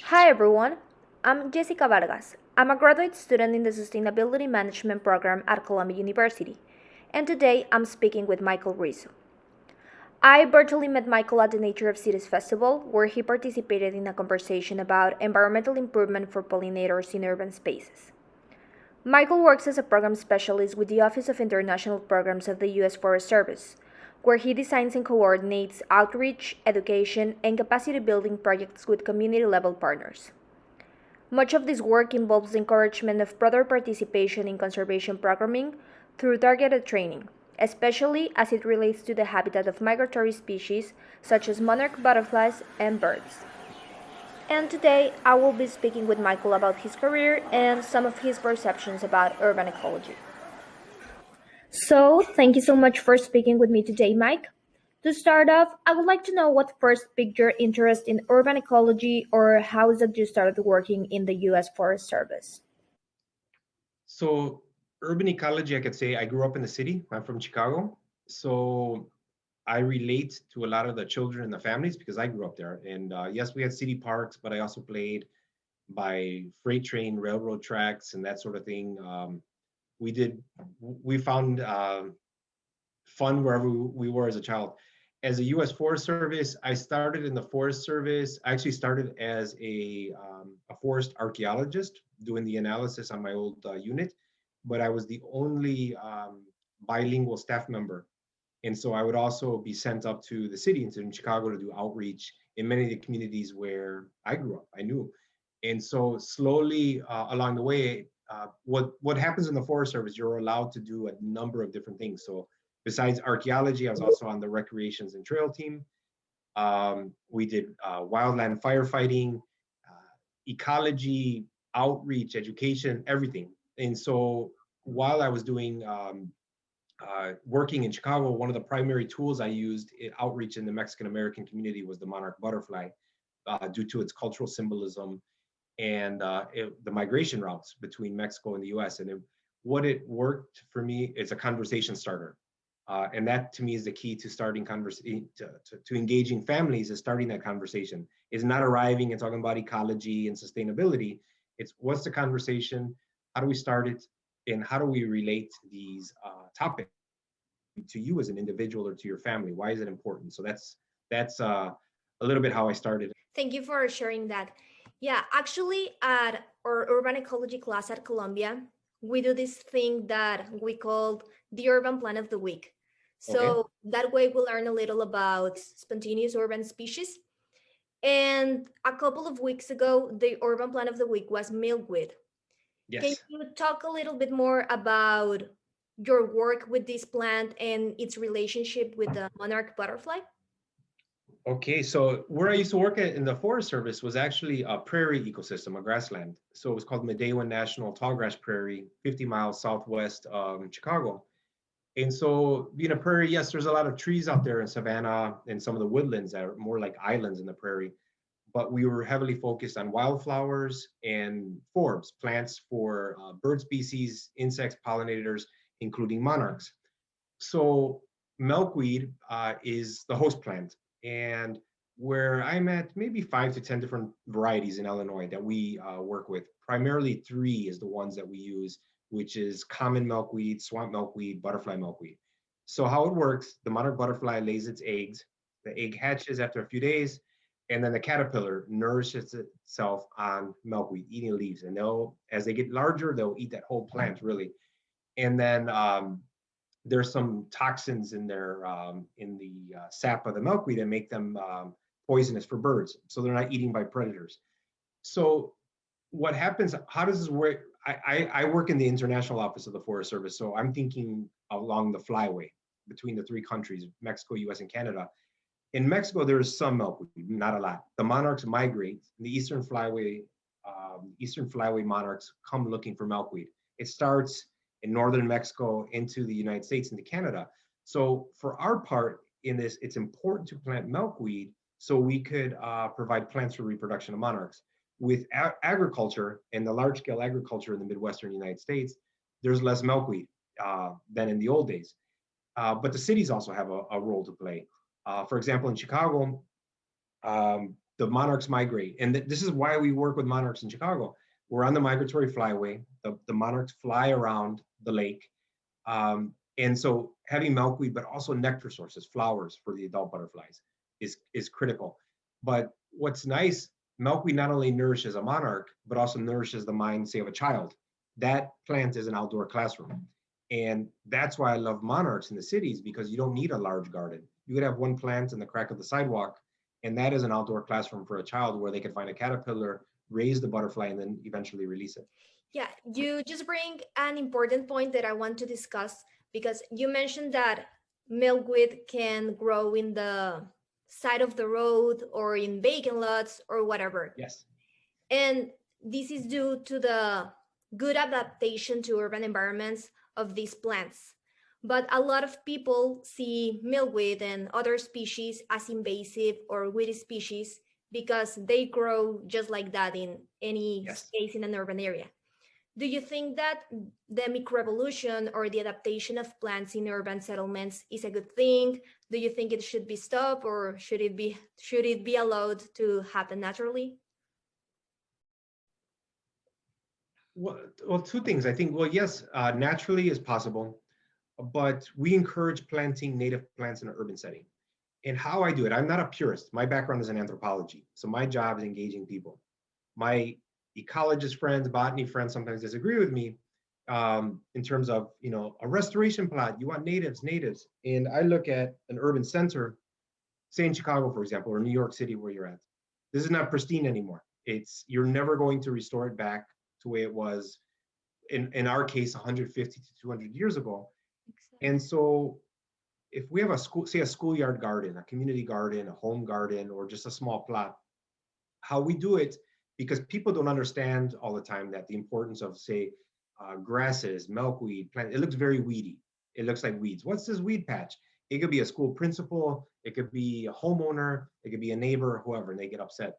Hi everyone, I'm Jessica Vargas. I'm a graduate student in the Sustainability Management program at Columbia University, and today I'm speaking with Michael Rizo. I virtually met Michael at the Nature of Cities Festival, where he participated in a conversation about environmental improvement for pollinators in urban spaces. Michael works as a program specialist with the Office of International Programs of the U.S. Forest Service, where he designs and coordinates outreach, education, and capacity building projects with community level partners. Much of this work involves the encouragement of broader participation in conservation programming through targeted training, especially as it relates to the habitat of migratory species such as monarch butterflies and birds. And today I will be speaking with Michael about his career and some of his perceptions about urban ecology. So, thank you so much for speaking with me today, Mike. To start off, I would like to know what first piqued your interest in urban ecology or how is it you started working in the US Forest Service? So urban ecology, I could say I grew up in the city. I'm from Chicago. So I relate to a lot of the children and the families because I grew up there. And yes, we had city parks, but I also played by freight train, railroad tracks, and that sort of thing. We did, we found fun wherever we were as a child. As a U.S. Forest Service, I started in the Forest Service. I actually started as a forest archaeologist doing the analysis on my old unit, but I was the only bilingual staff member. And so I would also be sent up to the city into in Chicago to do outreach in many of the communities where I grew up. I knew. And so slowly along the way, what happens in the Forest Service, you're allowed to do a number of different things. So besides archaeology, I was also on the recreations and trail team. We did wildland firefighting, ecology, outreach, education, everything. And so while I was doing working in Chicago, one of the primary tools I used in outreach in the Mexican American community was the monarch butterfly, due to its cultural symbolism and the migration routes between Mexico and the U.S. And what it worked for me is a conversation starter. And that to me is the key to starting conversation to engaging families is starting that conversation. Is not arriving and talking about ecology and sustainability. It's what's the conversation? How do we start it? And how do we relate these topics to you as an individual or to your family? Why is it important? So that's a little bit how I started. Thank you for sharing that. Yeah, actually, at our urban ecology class at Columbia, we do this thing that we call the urban plan of the week. Okay. So that way we learn a little about spontaneous urban species. And a couple of weeks ago, the urban plan of the week was milkweed. Can Yes. you talk a little bit more about your work with this plant and its relationship with the monarch butterfly? Okay, so where I used to work at in the Forest Service was actually a prairie ecosystem, a grassland. So it was called Medewan National Tallgrass Prairie, 50 miles southwest of Chicago. And so being a prairie, yes, there's a lot of trees out there in savanna and some of the woodlands that are more like islands in the prairie. But we were heavily focused on wildflowers and forbs, plants for bird species, insects, pollinators, including monarchs. So milkweed is the host plant, and where I'm at, maybe 5 to 10 different varieties in Illinois that we work with. Primarily three is the ones that we use, which is common milkweed, swamp milkweed, butterfly milkweed. So how it works, the monarch butterfly lays its eggs, the egg hatches after a few days, and then the caterpillar nourishes itself on milkweed, eating leaves. And they'll, as they get larger, they'll eat that whole plant really. And then there's some toxins in their in the sap of the milkweed that make them poisonous for birds, so they're not eating by predators. So what happens? How does this work? I work in the international office of the Forest Service, so I'm thinking along the flyway between the three countries, Mexico, U.S., and Canada. In Mexico, there is some milkweed, not a lot. The monarchs migrate. The eastern flyway monarchs come looking for milkweed. It starts in northern Mexico into the United States, into Canada. So for our part in this, it's important to plant milkweed so we could provide plants for reproduction of monarchs. With agriculture and the large scale agriculture in the Midwestern United States, there's less milkweed than in the old days. But the cities also have a role to play. For example, in Chicago, the monarchs migrate. And this is why we work with monarchs in Chicago. We're on the migratory flyway. The monarchs fly around the lake. And so having milkweed, but also nectar sources, flowers for the adult butterflies is critical. But what's nice, milkweed not only nourishes a monarch, but also nourishes the mind, say, of a child. That plant is an outdoor classroom. And that's why I love monarchs in the cities, because you don't need a large garden. You could have one plant in the crack of the sidewalk, and that is an outdoor classroom for a child where they can find a caterpillar, raise the butterfly, and then eventually release it. Yeah, you just bring an important point that I want to discuss because you mentioned that milkweed can grow in the side of the road or in vacant lots or whatever. Yes. And this is due to the good adaptation to urban environments of these plants. But a lot of people see milkweed and other species as invasive or weedy species because they grow just like that in any Yes. space in an urban area. Do you think that the microevolution or the adaptation of plants in urban settlements is a good thing? Do you think it should be stopped or should it be allowed to happen naturally? Well, two things. I think, well, yes, naturally is possible, but we encourage planting native plants in an urban setting. And how I do it, I'm not a purist. My background is in anthropology. So my job is engaging people. My ecologist friends, botany friends sometimes disagree with me in terms of, a restoration plot, you want natives. And I look at an urban center, say in Chicago, for example, or New York City, where you're at. This is not pristine anymore. You're never going to restore it back to the way it was in our case 150 to 200 years ago. Exactly. And so if we have a school, say a schoolyard garden, a community garden, a home garden, or just a small plot, how we do it, because people don't understand all the time that the importance of, say, grasses, milkweed, plant, it looks very weedy. It looks like weeds. What's this weed patch? It could be a school principal, it could be a homeowner, it could be a neighbor, whoever, and they get upset.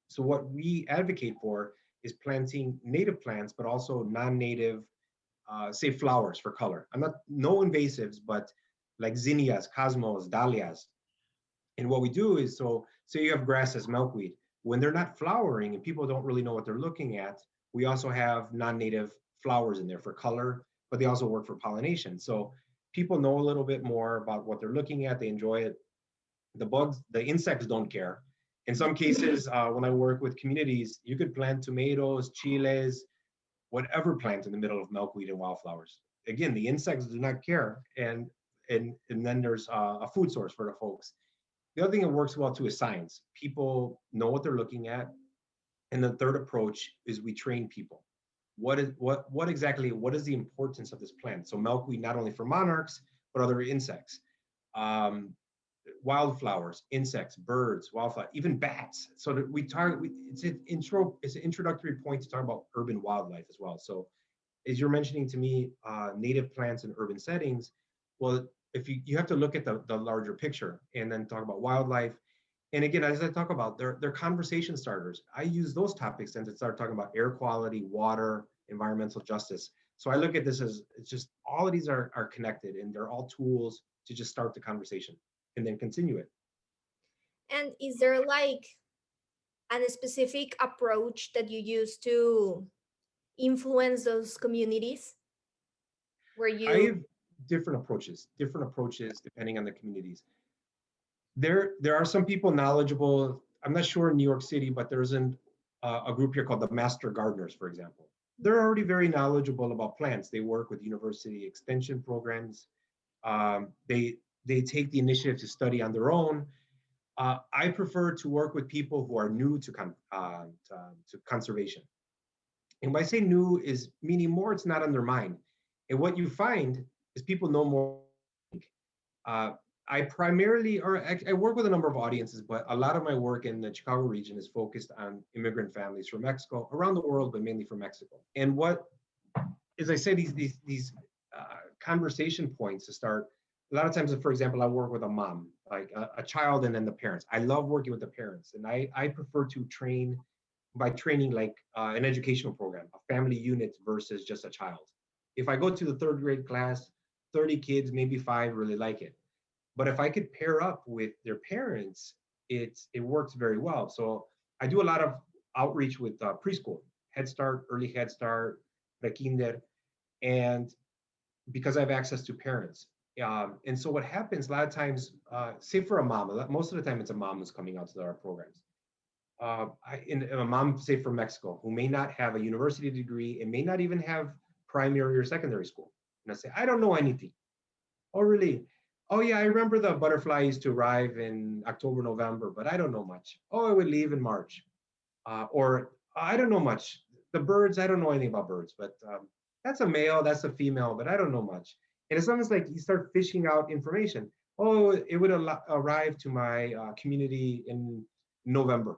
So what we advocate for is planting native plants, but also non-native, say flowers for color. I'm not, no invasives, but like zinnias, cosmos, dahlias. And what we do is, so say you have grass as milkweed, when they're not flowering and people don't really know what they're looking at, we also have non-native flowers in there for color, but they also work for pollination. So people know a little bit more about what they're looking at, they enjoy it. The bugs, the insects don't care. In some cases, when I work with communities, you could plant tomatoes, chiles, whatever plant in the middle of milkweed and wildflowers. Again, the insects do not care, and then there's a food source for the folks. The other thing that works well too is science. People know what they're looking at, and the third approach is we train people. What exactly, what is the importance of this plant? So milkweed not only for monarchs but other insects, um, wildflowers, insects, birds, wildflower, even bats. So that we target, it's an introductory point to talk about urban wildlife as well. So as you're mentioning to me, native plants in urban settings, well, if you have to look at the larger picture and then talk about wildlife. And again, as I talk about, they're conversation starters. I use those topics then to start talking about air quality, water, environmental justice. So I look at this as, it's just all of these are connected, and they're all tools to just start the conversation and then continue it. And is there like a specific approach that you use to influence those communities where I you have different approaches depending on the communities. There are some people knowledgeable. I'm not sure in New York City, but there's a group here called the Master Gardeners, for example. They're already very knowledgeable about plants. They work with university extension programs. They take the initiative to study on their own. I prefer to work with people who are new to conservation. And when I say new is meaning more, it's not on their mind. And what you find is people know more. Uh, I primarily, or I work with a number of audiences, but a lot of my work in the Chicago region is focused on immigrant families from Mexico, around the world, but mainly from Mexico. And what, as I say, these conversation points to start. A lot of times, for example, I work with a mom, like a child, and then the parents. I love working with the parents, and I prefer to train by training like an educational program, a family unit versus just a child. If I go to the third grade class, 30 kids, maybe five really like it. But if I could pair up with their parents, it works very well. So I do a lot of outreach with preschool, Head Start, early Head Start, pre-kinder, and because I have access to parents. And so what happens a lot of times, say for a mom, most of the time it's a mom who's coming out to our programs. A mom, say from Mexico, who may not have a university degree and may not even have primary or secondary school. And I say, I don't know anything. Oh, really? Oh, yeah, I remember the butterfly used to arrive in October, November, but I don't know much. Oh, it would leave in March. Or I don't know much. The birds, I don't know anything about birds, but that's a male, that's a female, but I don't know much. And it's almost like you start fishing out information. Oh, it would arrive to my community in November.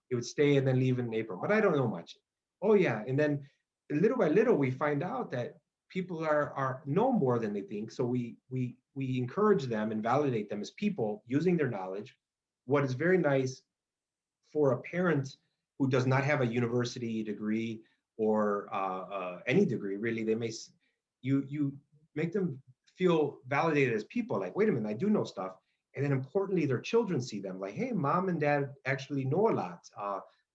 It would stay and then leave in April, but I don't know much. Oh yeah, and then little by little we find out that people are know more than they think. So we encourage them and validate them as people using their knowledge. What is very nice for a parent who does not have a university degree or any degree, really, you make them feel validated as people. Like, wait a minute, I do know stuff. And then importantly, their children see them like, hey, mom and dad actually know a lot.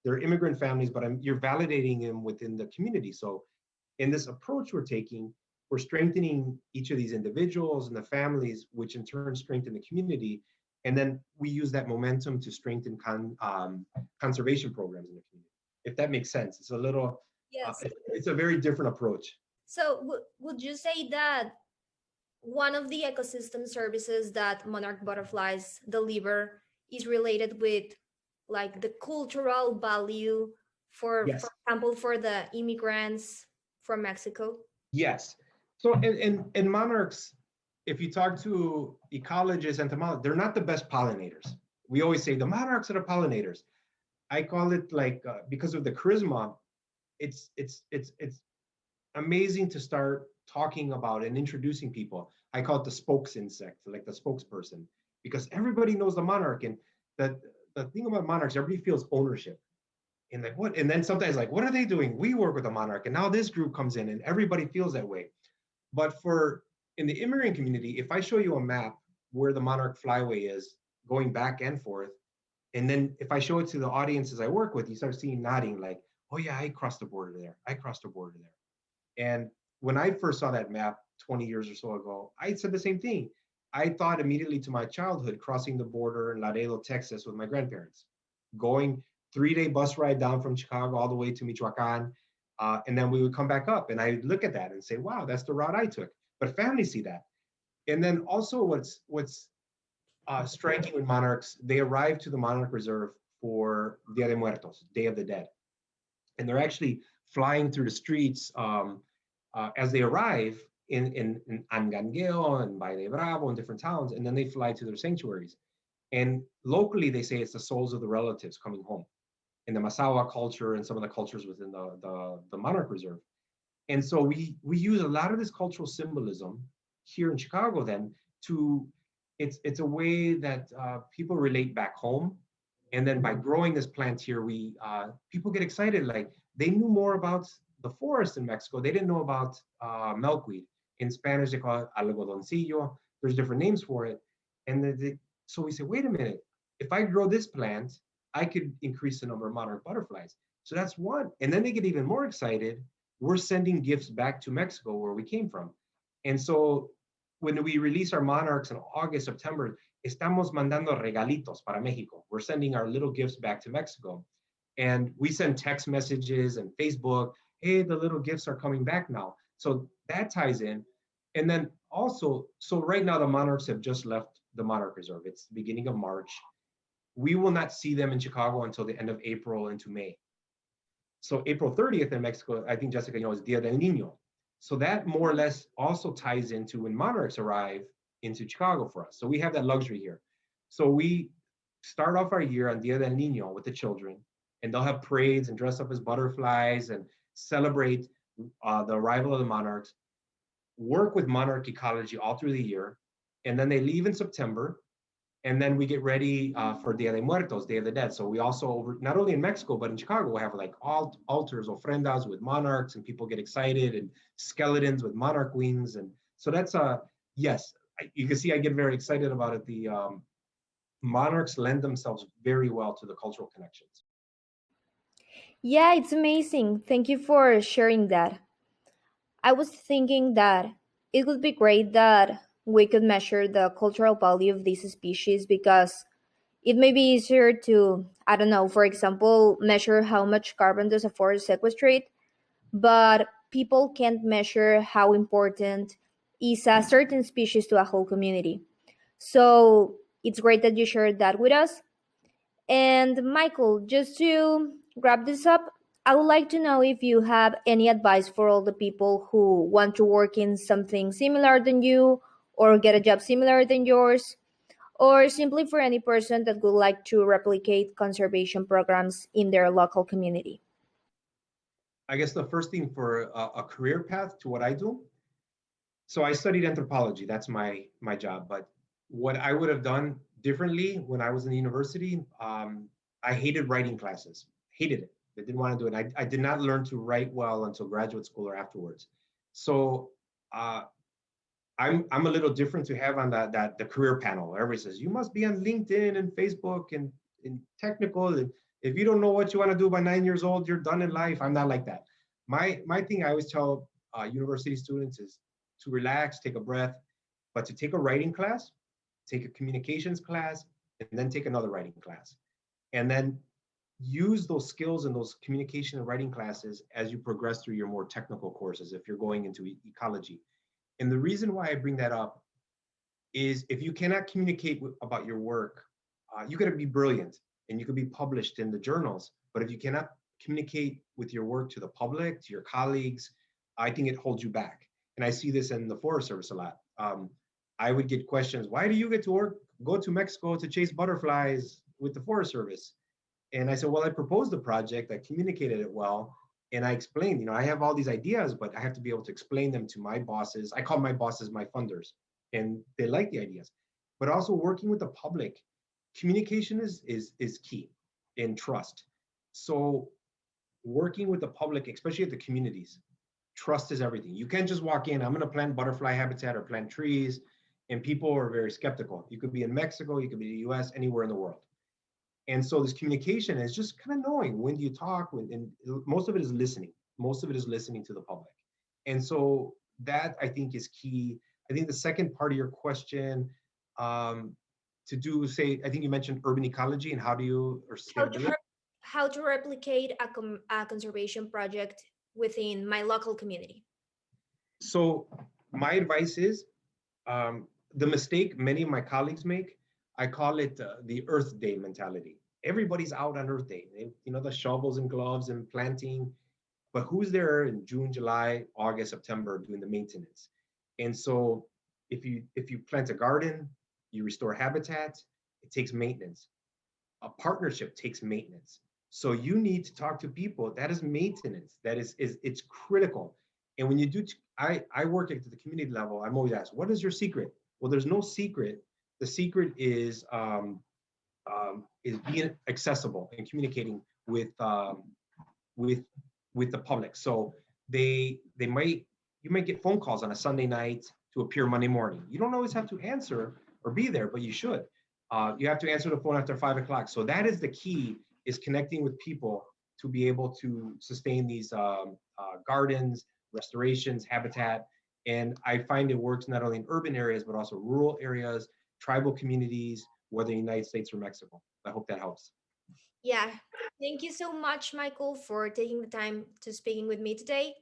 They're immigrant families, but you're validating them within the community. So in this approach we're taking, we're strengthening each of these individuals and the families, which in turn strengthen the community. And then we use that momentum to strengthen conservation programs in the community. If that makes sense, it's a little, Yes. it's a very different approach. So would you say that one of the ecosystem services that monarch butterflies deliver is related with like the cultural value for Yes. example, for the immigrants from Mexico? Yes. So and monarchs, if you talk to ecologists, entomologists, they're not the best pollinators. We always say the monarchs are the pollinators. I call it like because of the charisma, it's amazing to start talking about and introducing people. I call it the spokes insect, like the spokesperson, because everybody knows the monarch. And the thing about monarchs, everybody feels ownership. And like what? And then sometimes like, what are they doing? We work with a monarch, and now this group comes in, and everybody feels that way. But for in the immigrant community, if I show you a map where the monarch flyway is going back and forth, and then if I show it to the audiences I work with, you start seeing nodding like, oh yeah, I crossed the border there. I crossed the border there. And when I first saw that map 20 years or so ago, I said the same thing. I thought immediately to my childhood, crossing the border in Laredo, Texas with my grandparents, going 3-day bus ride down from Chicago all the way to Michoacan. And then we would come back up and I would look at that and say, wow, that's the route I took. But families see that. And then also what's striking with monarchs, they arrive to the monarch reserve for Dia de Muertos, Day of the Dead. And they're actually flying through the streets as they arrive in Angangueo and Valle Bravo and different towns, and then they fly to their sanctuaries. And locally, they say it's the souls of the relatives coming home in the Masawa culture and some of the cultures within the monarch reserve. And so we use a lot of this cultural symbolism here in Chicago then to, it's a way that people relate back home. And then by growing this plant here, people get excited. Like they knew more about the forest in Mexico. They didn't know about milkweed. In Spanish, they call it algodoncillo. There's different names for it. And so we say, wait a minute, if I grow this plant, I could increase the number of monarch butterflies. So that's one. And then they get even more excited. We're sending gifts back to Mexico where we came from. And so when we release our monarchs in August, September, estamos mandando regalitos para Mexico. We're sending our little gifts back to Mexico. And we send text messages and Facebook, hey, the little gifts are coming back now. So that ties in. And then also, so right now the monarchs have just left the monarch reserve. It's the beginning of March. We will not see them in Chicago until the end of April into May. So April 30th in Mexico, I think Jessica, is Dia del Niño. So that more or less also ties into when monarchs arrive into Chicago for us. So we have that luxury here. So we start off our year on Dia del Niño with the children, and they'll have parades and dress up as butterflies and celebrate the arrival of the monarchs, work with monarch ecology all through the year, and then they leave in September. And then we get ready for Dia de Muertos, Day of the Dead. So we also, not only in Mexico, but in Chicago, we have like altars, ofrendas with monarchs, and people get excited, and skeletons with monarch wings. And so that's yes, you can see I get very excited about it. The monarchs lend themselves very well to the cultural connections. Yeah, it's amazing. Thank you for sharing that. I was thinking that it would be great that we could measure the cultural value of this species because it may be easier to, I don't know, for example, measure how much carbon does a forest sequestrate, but people can't measure how important is a certain species to a whole community. So it's great that you shared that with us. And Michael, just to wrap this up, I would like to know if you have any advice for all the people who want to work in something similar than you or get a job similar than yours, or simply for any person that would like to replicate conservation programs in their local community. I guess the first thing for a career path to what I do. So I studied anthropology. That's my job. But what I would have done differently when I was in the university, I hated writing classes. Hated it. I didn't want to do it. I did not learn to write well until graduate school or afterwards. So uh, I'm a little different to have on that the career panel. Everybody says you must be on LinkedIn and Facebook and technical. And if you don't know what you want to do by 9 years old, you're done in life. I'm not like that. My thing I always tell university students is to relax, take a breath, but to take a writing class, take a communications class, and then take another writing class, and then use those skills in those communication and writing classes as you progress through your more technical courses. If you're going into ecology, and the reason why I bring that up is if you cannot communicate about your work, you got to be brilliant and you could be published in the journals. But if you cannot communicate with your work to the public, to your colleagues, I think it holds you back. And I see this in the Forest Service a lot. I would get questions, why do you get to go to Mexico to chase butterflies with the Forest Service? And I said, well, I proposed the project, I communicated it well, and I explained, I have all these ideas, but I have to be able to explain them to my bosses. I call my bosses my funders, and they like the ideas. But also working with the public, communication is key, and trust. So working with the public, especially at the communities, trust is everything. You can't just walk in, I'm going to plant butterfly habitat or plant trees, and people are very skeptical. You could be in Mexico, you could be in the US, anywhere in the world. And so this communication is just kind of knowing when do you talk, and most of it is listening. Most of it is listening to the public. And so that I think is key. I think the second part of your question, um, to do, say, I think you mentioned urban ecology and how do you, or How to, sustainability. how to replicate a conservation project within my local community. So my advice is the mistake many of my colleagues make, I call it the Earth Day mentality. Everybody's out on Earth Day, the shovels and gloves and planting, but who's there in June, July, August, September doing the maintenance? And so if you plant a garden, you restore habitat, it takes maintenance. A partnership takes maintenance. So you need to talk to people. That is maintenance. That is it's critical. And when you do, I work at the community level. I'm always asked, what is your secret? Well, there's no secret. The secret is being accessible and communicating with with the public. So they might you might get phone calls on a Sunday night to appear Monday morning. You don't always have to answer or be there, but you should. You have to answer the phone after 5 o'clock. So that is the key: is connecting with people to be able to sustain these gardens, restorations, habitat. And I find it works not only in urban areas but also rural areas, tribal communities, whether in the United States or Mexico. I hope that helps. Yeah. Thank you so much, Michael, for taking the time to speaking with me today.